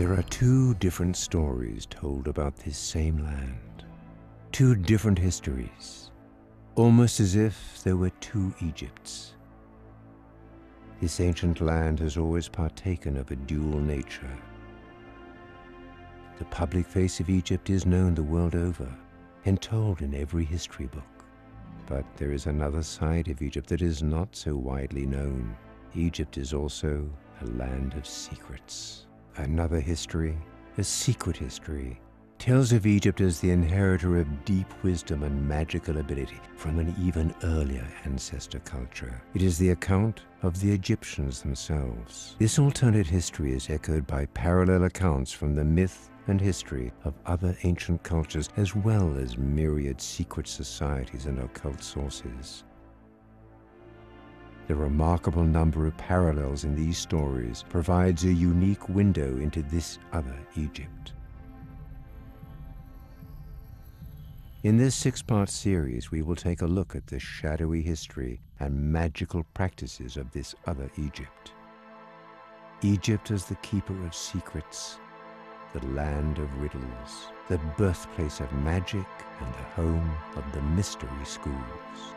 There are two different stories told about this same land, two different histories, almost as if there were two Egypts. This ancient land has always partaken of a dual nature. The public face of Egypt is known the world over and told in every history book. But there is another side of Egypt that is not so widely known. Egypt is also a land of secrets. Another history, a secret history, tells of Egypt as the inheritor of deep wisdom and magical ability from an even earlier ancestor culture. It is the account of the Egyptians themselves. This alternate history is echoed by parallel accounts from the myth and history of other ancient cultures, as well as myriad secret societies and occult sources. The remarkable number of parallels in these stories provides a unique window into this other Egypt. In this six-part series, we will take a look at the shadowy history and magical practices of this other Egypt. Egypt as the keeper of secrets, the land of riddles, the birthplace of magic, and the home of the mystery schools.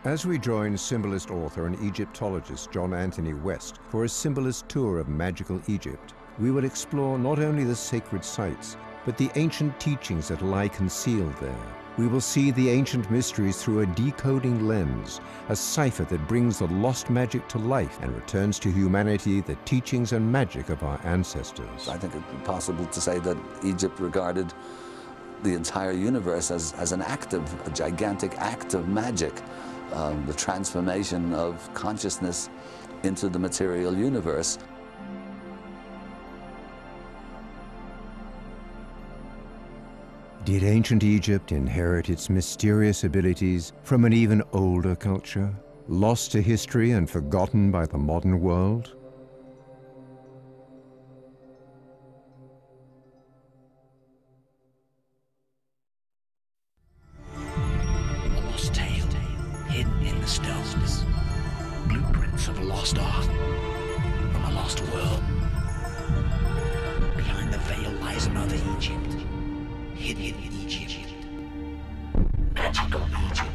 As we join Symbolist author and Egyptologist John Anthony West for a Symbolist tour of magical Egypt, we will explore not only the sacred sites, but the ancient teachings that lie concealed there. We will see the ancient mysteries through a decoding lens, a cipher that brings the lost magic to life and returns to humanity the teachings and magic of our ancestors. I think it's possible to say that Egypt regarded the entire universe as an a gigantic act of magic, the transformation of consciousness into the material universe. Did ancient Egypt inherit its mysterious abilities from an even older culture, lost to history and forgotten by the modern world? A lost tale, hidden in the stones. Blueprints of a lost art, from a lost world. Behind the veil lies another Egypt. Hidden in Egypt. Magical Egypt.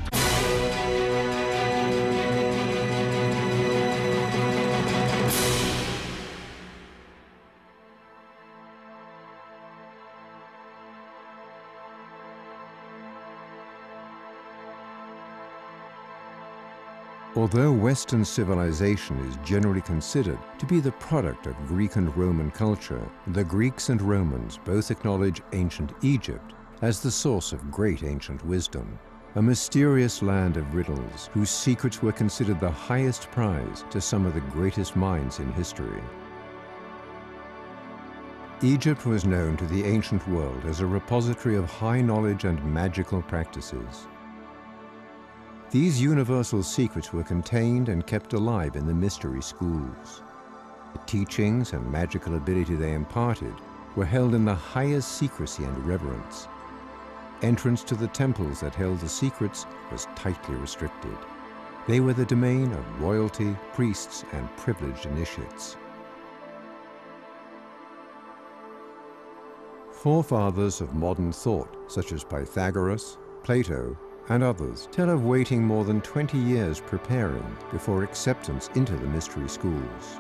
Although Western civilization is generally considered to be the product of Greek and Roman culture, the Greeks and Romans both acknowledge ancient Egypt as the source of great ancient wisdom, a mysterious land of riddles whose secrets were considered the highest prize to some of the greatest minds in history. Egypt was known to the ancient world as a repository of high knowledge and magical practices. These universal secrets were contained and kept alive in the mystery schools. The teachings and magical ability they imparted were held in the highest secrecy and reverence. Entrance to the temples that held the secrets was tightly restricted. They were the domain of royalty, priests, and privileged initiates. Forefathers of modern thought, such as Pythagoras, Plato, and others, tell of waiting more than 20 years preparing before acceptance into the mystery schools.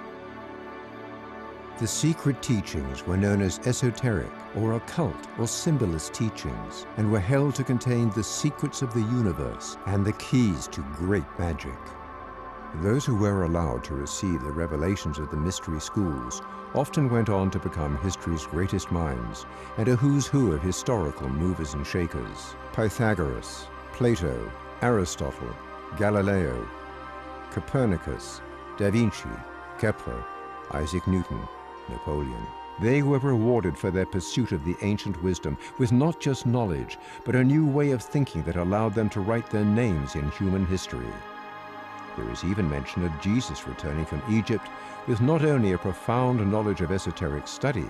The secret teachings were known as esoteric or occult or symbolist teachings and were held to contain the secrets of the universe and the keys to great magic. Those who were allowed to receive the revelations of the mystery schools often went on to become history's greatest minds and a who's who of historical movers and shakers. Pythagoras, Plato, Aristotle, Galileo, Copernicus, Da Vinci, Kepler, Isaac Newton, Napoleon. They were rewarded for their pursuit of the ancient wisdom with not just knowledge, but a new way of thinking that allowed them to write their names in human history. There is even mention of Jesus returning from Egypt with not only a profound knowledge of esoteric study,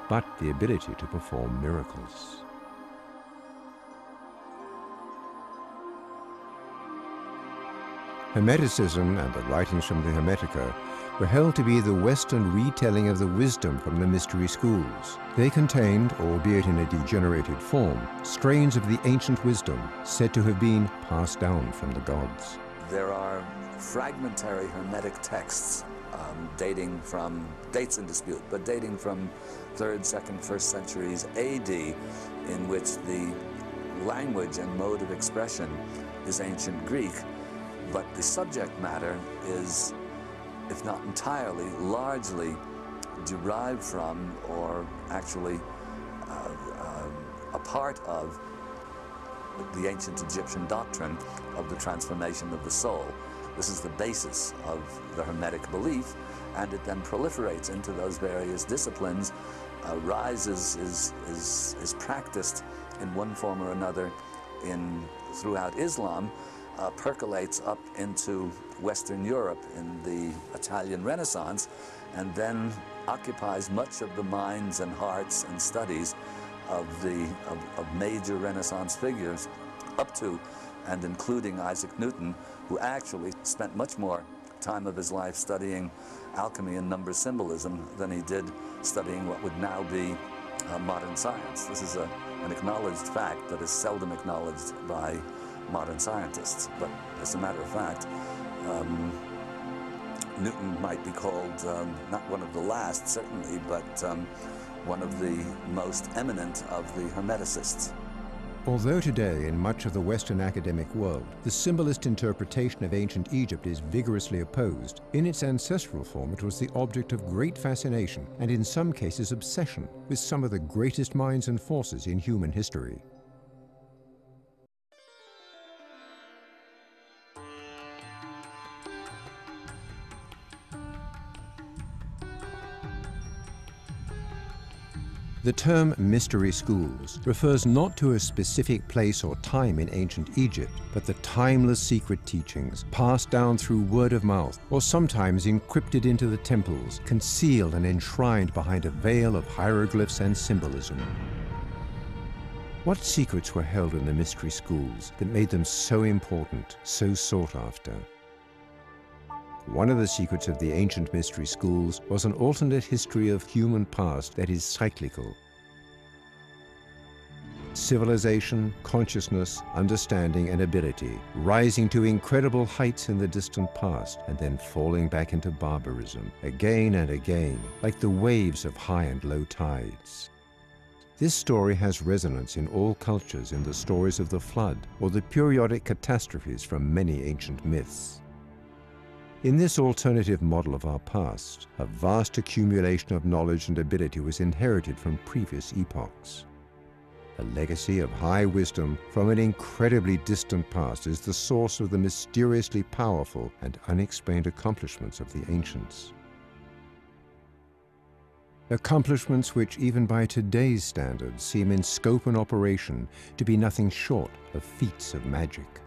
but the ability to perform miracles. Hermeticism and the writings from the Hermetica were held to be the Western retelling of the wisdom from the mystery schools. They contained, albeit in a degenerated form, strains of the ancient wisdom said to have been passed down from the gods. There are fragmentary Hermetic texts dates in dispute, but dating from 3rd, 2nd, 1st centuries AD, in which the language and mode of expression is ancient Greek, but the subject matter is, if not entirely, largely derived from, or actually a part of, the ancient Egyptian doctrine of the transformation of the soul. This is the basis of the Hermetic belief, and it then proliferates into those various disciplines. Is practiced in one form or another throughout Islam, percolates up into Western Europe in the Italian Renaissance, and then occupies much of the minds and hearts and studies of major Renaissance figures, up to and including Isaac Newton, who actually spent much more time of his life studying alchemy and number symbolism than he did studying what would now be modern science. This is an acknowledged fact that is seldom acknowledged by modern scientists. But as a matter of fact, Newton might be called not one of the last, certainly, but one of the most eminent of the Hermeticists. Although today, in much of the Western academic world, the symbolist interpretation of ancient Egypt is vigorously opposed, in its ancestral form it was the object of great fascination and in some cases obsession with some of the greatest minds and forces in human history. The term mystery schools refers not to a specific place or time in ancient Egypt, but the timeless secret teachings passed down through word of mouth, or sometimes encrypted into the temples, concealed and enshrined behind a veil of hieroglyphs and symbolism. What secrets were held in the mystery schools that made them so important, so sought after? One of the secrets of the ancient mystery schools was an alternate history of human past that is cyclical. Civilization, consciousness, understanding, and ability, rising to incredible heights in the distant past and then falling back into barbarism, again and again, like the waves of high and low tides. This story has resonance in all cultures in the stories of the flood or the periodic catastrophes from many ancient myths. In this alternative model of our past, a vast accumulation of knowledge and ability was inherited from previous epochs. A legacy of high wisdom from an incredibly distant past is the source of the mysteriously powerful and unexplained accomplishments of the ancients. Accomplishments which, even by today's standards, seem in scope and operation to be nothing short of feats of magic.